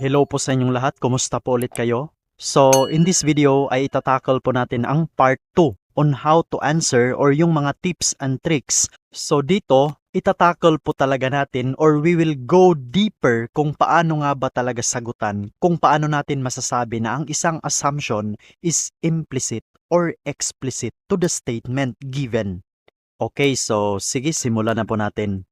Hello po sa inyong lahat, kumusta po ulit kayo? So, in this video ay itatakal po natin ang part 2 on how to answer or yung mga tips and tricks. So dito, itatakal po talaga natin or we will go deeper kung paano nga ba talaga sagutan, kung paano natin masasabi na ang isang assumption is implicit or explicit to the statement given. Okay, so sige, simulan na po natin.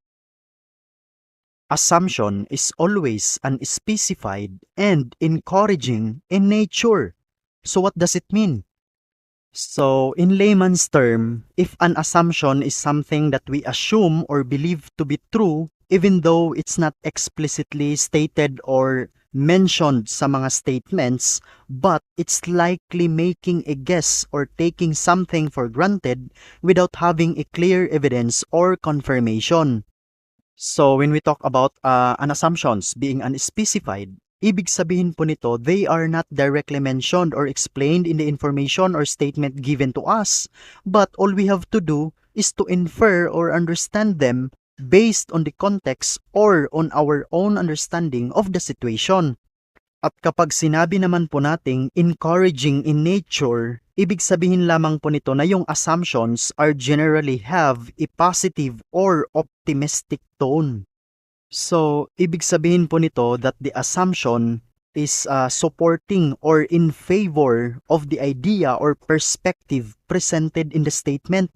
Assumption is always unspecified and encouraging in nature. So what does it mean? So in layman's term, if an assumption is something that we assume or believe to be true, even though it's not explicitly stated or mentioned sa mga statements, but it's likely making a guess or taking something for granted without having a clear evidence or confirmation. So when we talk about an assumptions being unspecified, ibig sabihin po nito, they are not directly mentioned or explained in the information or statement given to us. But all we have to do is to infer or understand them based on the context or on our own understanding of the situation. At kapag sinabi naman po nating encouraging in nature, ibig sabihin lamang po nito na yung assumptions are generally have a positive or optimistic tone. So, ibig sabihin po nito that the assumption is supporting or in favor of the idea or perspective presented in the statement.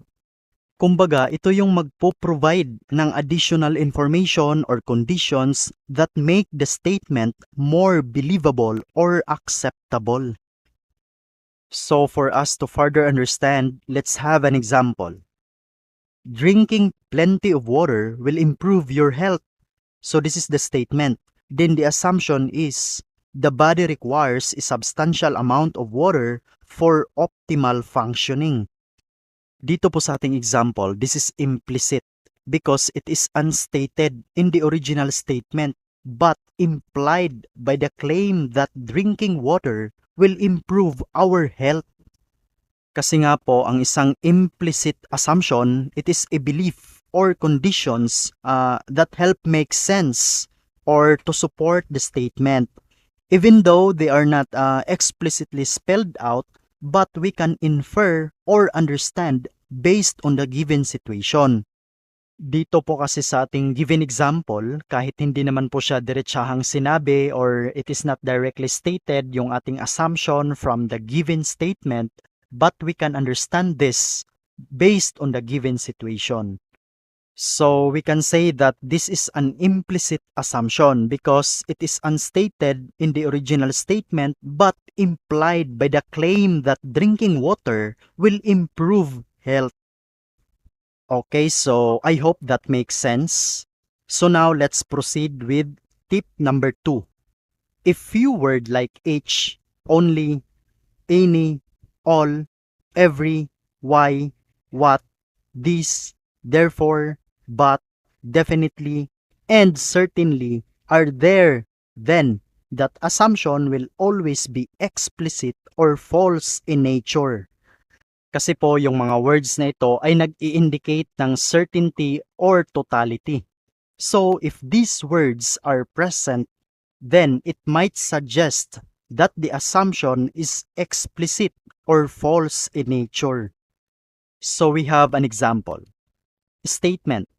Kumbaga, ito yung magpo-provide ng additional information or conditions that make the statement more believable or acceptable. So for us to further understand, let's have an example. Drinking plenty of water will improve your health. So this is the statement. Then the assumption is the body requires a substantial amount of water for optimal functioning. Dito po sa ating example, this is implicit because it is unstated in the original statement but implied by the claim that drinking water will improve our health. Kasi nga po, ang isang implicit assumption, it is a belief or conditions that help make sense or to support the statement. Even though they are not explicitly spelled out, but we can infer or understand based on the given situation. Dito po kasi sa ating given example, kahit hindi naman po siya diretsahang sinabi or it is not directly stated yung ating assumption from the given statement, but we can understand this based on the given situation. So we can say that this is an implicit assumption because it is unstated in the original statement but implied by the claim that drinking water will improve health. Okay, so I hope that makes sense. So now let's proceed with tip number 2. A few words like each, only, any, all, every, why, what, this, therefore, but, definitely, and certainly are there, then that assumption will always be explicit or false in nature. Kasi po yung mga words na ito ay nag-i-indicate ng certainty or totality. So if these words are present, then it might suggest that the assumption is explicit or false in nature. So we have an example. Statement: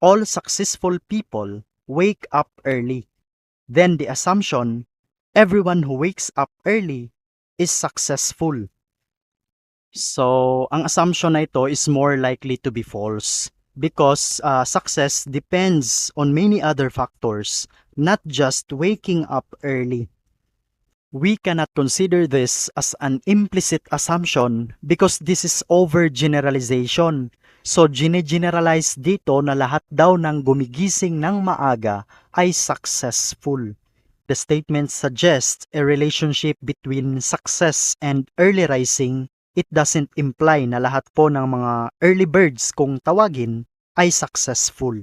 all successful people wake up early. Then the assumption, everyone who wakes up early is successful. So, ang assumption na ito is more likely to be false because success depends on many other factors, not just waking up early. We cannot consider this as an implicit assumption because this is overgeneralization. So, gine-generalize dito na lahat daw ng gumigising ng maaga ay successful. The statement suggests a relationship between success and early rising. It doesn't imply na lahat po ng mga early birds kung tawagin ay successful.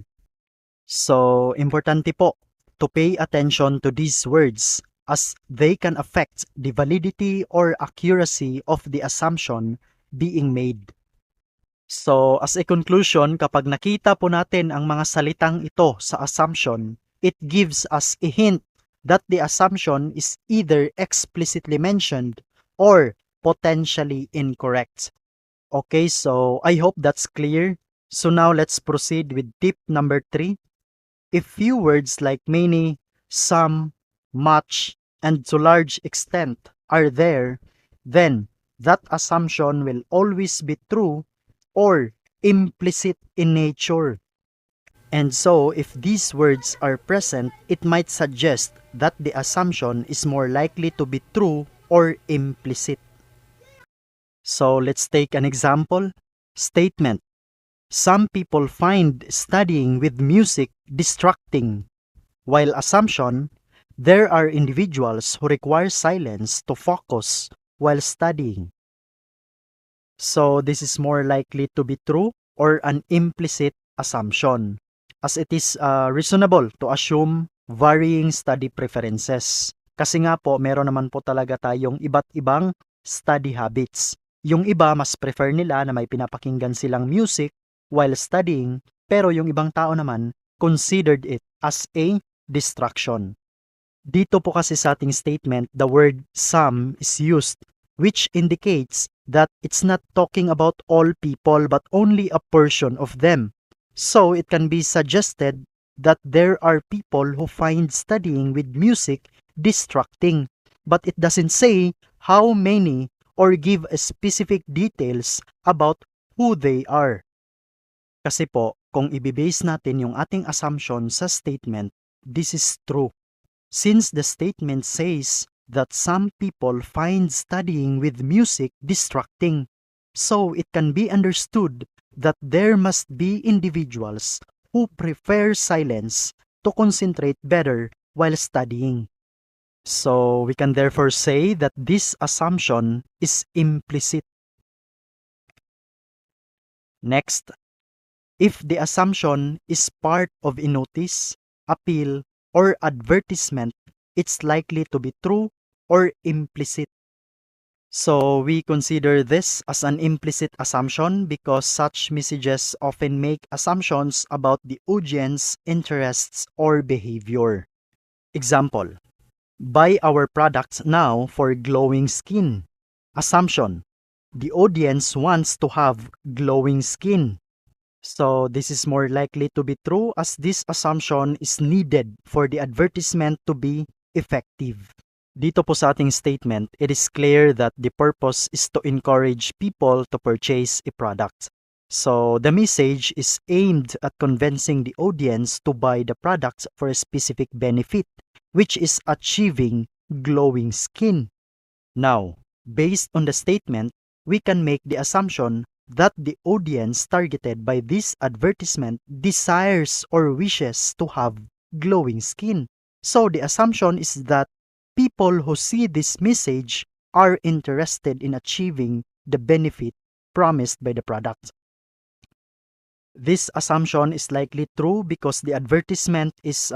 So, importante po to pay attention to these words as they can affect the validity or accuracy of the assumption being made. So, as a conclusion, kapag nakita po natin ang mga salitang ito sa assumption, it gives us a hint that the assumption is either explicitly mentioned or potentially incorrect. Okay, so I hope that's clear. So now let's proceed with tip number 3. If few words like many, some, much, and to large extent are there, then that assumption will always be true or implicit in nature. And so, if these words are present, it might suggest that the assumption is more likely to be true or implicit. So, let's take an example. Statement. Some people find studying with music distracting, while assumption, there are individuals who require silence to focus while studying. So, this is more likely to be true or an implicit assumption, as it is reasonable to assume varying study preferences. Kasi nga po, meron naman po talaga tayong iba't ibang study habits. Yung iba, mas prefer nila na may pinapakinggan silang music while studying, pero yung ibang tao naman considered it as a distraction. Dito po kasi sa ating statement, the word some is used, which indicates that it's not talking about all people but only a portion of them. So it can be suggested that there are people who find studying with music distracting, but it doesn't say how many or give specific details about who they are. Kasi po, kung ibibase natin yung ating assumption sa statement, this is true. Since the statement says that some people find studying with music distracting, so it can be understood that there must be individuals who prefer silence to concentrate better while studying. So we can therefore say that this assumption is implicit. Next, if the assumption is part of a notice, appeal, or advertisement, it's likely to be true or implicit. So we consider this as an implicit assumption because such messages often make assumptions about the audience, interests, or behavior. Example, buy our products now for glowing skin. Assumption, the audience wants to have glowing skin. So this is more likely to be true as this assumption is needed for the advertisement to be effective. Dito po sa ating statement, it is clear that the purpose is to encourage people to purchase a product. So the message is aimed at convincing the audience to buy the product for a specific benefit, which is achieving glowing skin. Now, based on the statement, we can make the assumption that the audience targeted by this advertisement desires or wishes to have glowing skin. So the assumption is that people who see this message are interested in achieving the benefit promised by the product. This assumption is likely true because the advertisement is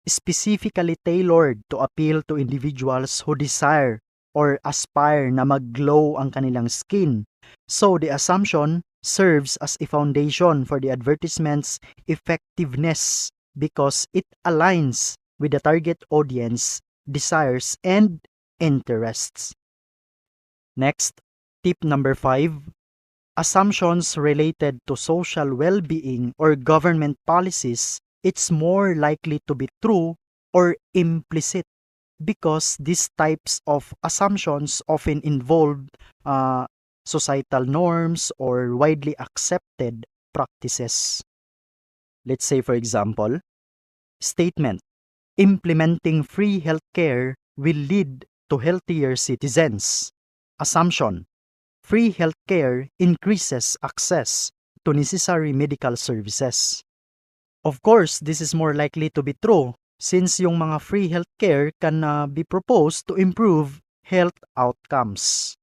specifically tailored to appeal to individuals who desire or aspire na mag-glow ang kanilang skin. So the assumption serves as a foundation for the advertisement's effectiveness because it aligns with the target audience desires and interests. Next, tip number 5. Assumptions related to social well-being or government policies, it's more likely to be true or implicit because these types of assumptions often involve societal norms or widely accepted practices. Let's say, for example, statement, implementing free healthcare will lead to healthier citizens. Assumption, free healthcare increases access to necessary medical services. Of course, this is more likely to be true since yung mga free healthcare can be proposed to improve health outcomes.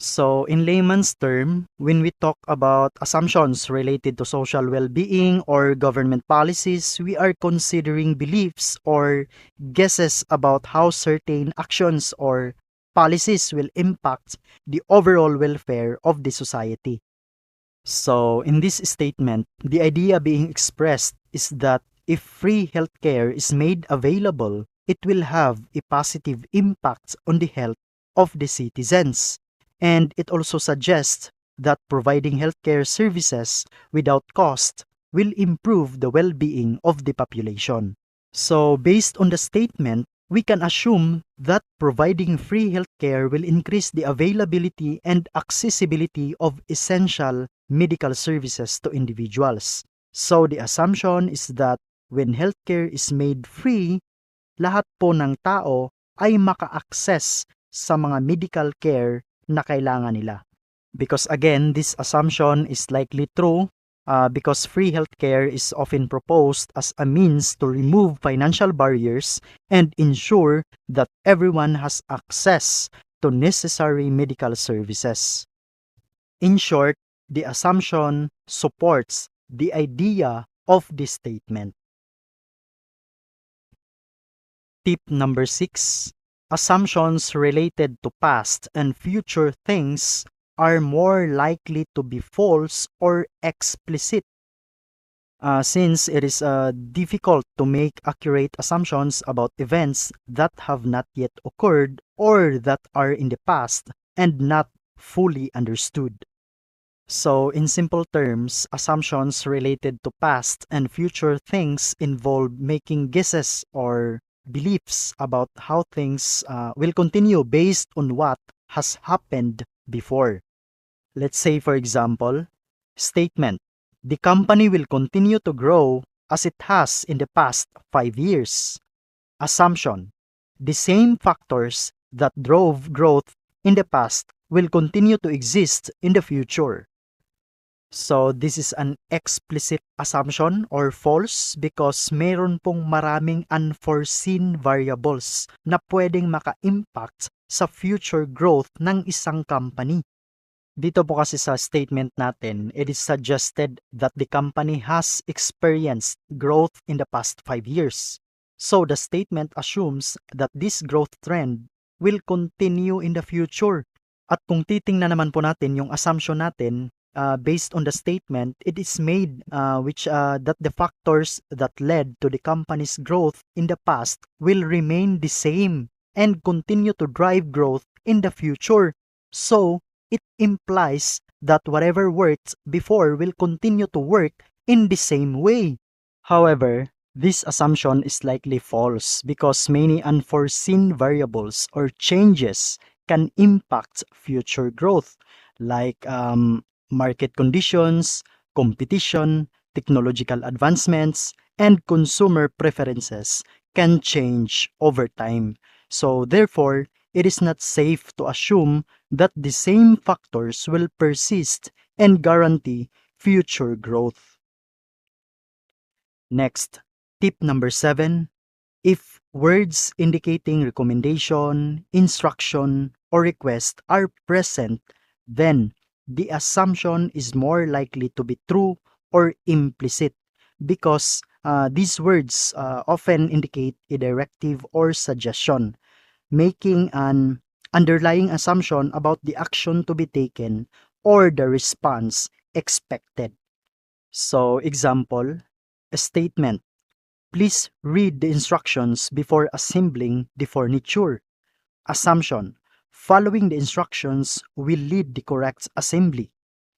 So, in layman's term, when we talk about assumptions related to social well-being or government policies, we are considering beliefs or guesses about how certain actions or policies will impact the overall welfare of the society. So, in this statement, the idea being expressed is that if free healthcare is made available, it will have a positive impact on the health of the citizens. And it also suggests that providing healthcare services without cost will improve the well-being of the population. So based on the statement, we can assume that providing free healthcare will increase the availability and accessibility of essential medical services to individuals. So the assumption is that when healthcare is made free, lahat po ng tao ay maka-access sa mga medical care na kailangan nila. Because again, this assumption is likely true because free healthcare is often proposed as a means to remove financial barriers and ensure that everyone has access to necessary medical services. In short, the assumption supports the idea of this statement. Tip number 6. Assumptions related to past and future things are more likely to be false or explicit. Since it is difficult to make accurate assumptions about events that have not yet occurred or that are in the past and not fully understood. So, in simple terms, assumptions related to past and future things involve making guesses or beliefs about how things will continue based on what has happened before. Let's say, for example, statement, the company will continue to grow as it has in the past 5 years. Assumption, the same factors that drove growth in the past will continue to exist in the future. So this is an explicit assumption or false because meron pong maraming unforeseen variables na pwedeng maka-impact sa future growth ng isang company. Dito po kasi sa statement natin, it is suggested that the company has experienced growth in the past 5 years. So the statement assumes that this growth trend will continue in the future. At kung titingnan naman po natin yung assumption natin, based on the statement, it is made that the factors that led to the company's growth in the past will remain the same and continue to drive growth in the future. So, it implies that whatever worked before will continue to work in the same way. However, this assumption is likely false because many unforeseen variables or changes can impact future growth, like market conditions, competition, technological advancements, and consumer preferences can change over time. So therefore, it is not safe to assume that the same factors will persist and guarantee future growth. Next, tip number 7. If words indicating recommendation, instruction, or request are present, then the assumption is more likely to be true or implicit because these words often indicate a directive or suggestion, making an underlying assumption about the action to be taken or the response expected. So, example, a statement, please read the instructions before assembling the furniture. Assumption, following the instructions will lead the correct assembly.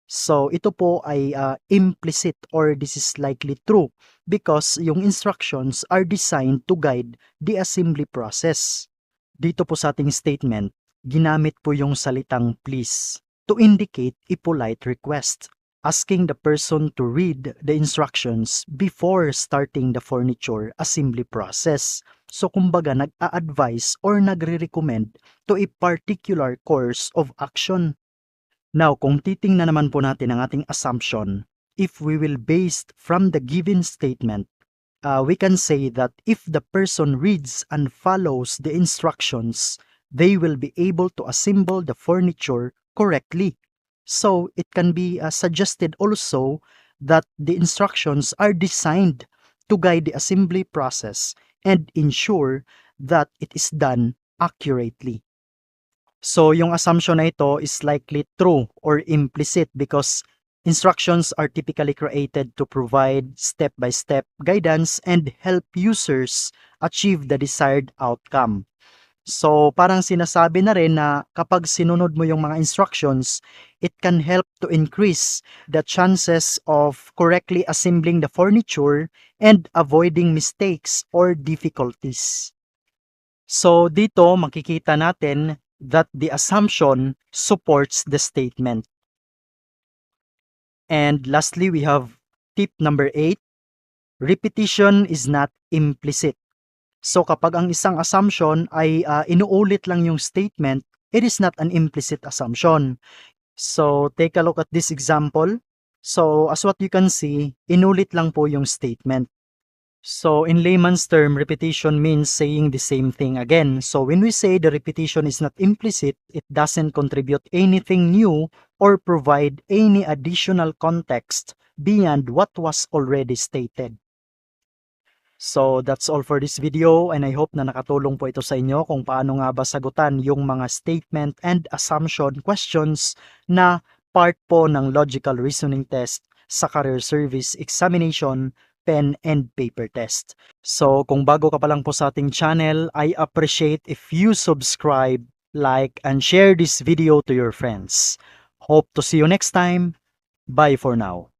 So ito po ay implicit or this is likely true because yung instructions are designed to guide the assembly process. Dito po sa ating statement, ginamit po yung salitang please to indicate a polite request, asking the person to read the instructions before starting the furniture assembly process. So kumbaga nag-a-advise or nagre-recommend to a particular course of action. Now, kung titingnan naman po natin ang ating assumption, if we will based from the given statement, we can say that if the person reads and follows the instructions, they will be able to assemble the furniture correctly. So, it can be suggested also that the instructions are designed to guide the assembly process and ensure that it is done accurately. So, yung assumption na ito is likely true or implicit because Instructions are typically created to provide step-by-step guidance and help users achieve the desired outcome. So, parang sinasabi na rin na kapag sinunod mo yung mga instructions, it can help to increase the chances of correctly assembling the furniture and avoiding mistakes or difficulties. So, dito makikita natin that the assumption supports the statement. And lastly, we have tip number 8, repetition is not implicit. So kapag ang isang assumption ay inuulit lang yung statement, it is not an implicit assumption. So take a look at this example. So as what you can see, inulit lang po yung statement. So in layman's term, repetition means saying the same thing again. So when we say the repetition is not implicit, it doesn't contribute anything new or provide any additional context beyond what was already stated. So that's all for this video, and I hope na nakatulong po ito sa inyo kung paano nga ba sagutan yung mga statement and assumption questions na part po ng logical reasoning test sa career service examination, pen and paper test. So kung bago ka pa lang po sa ating channel, I appreciate if you subscribe, like, and share this video to your friends. Hope to see you next time. Bye for now.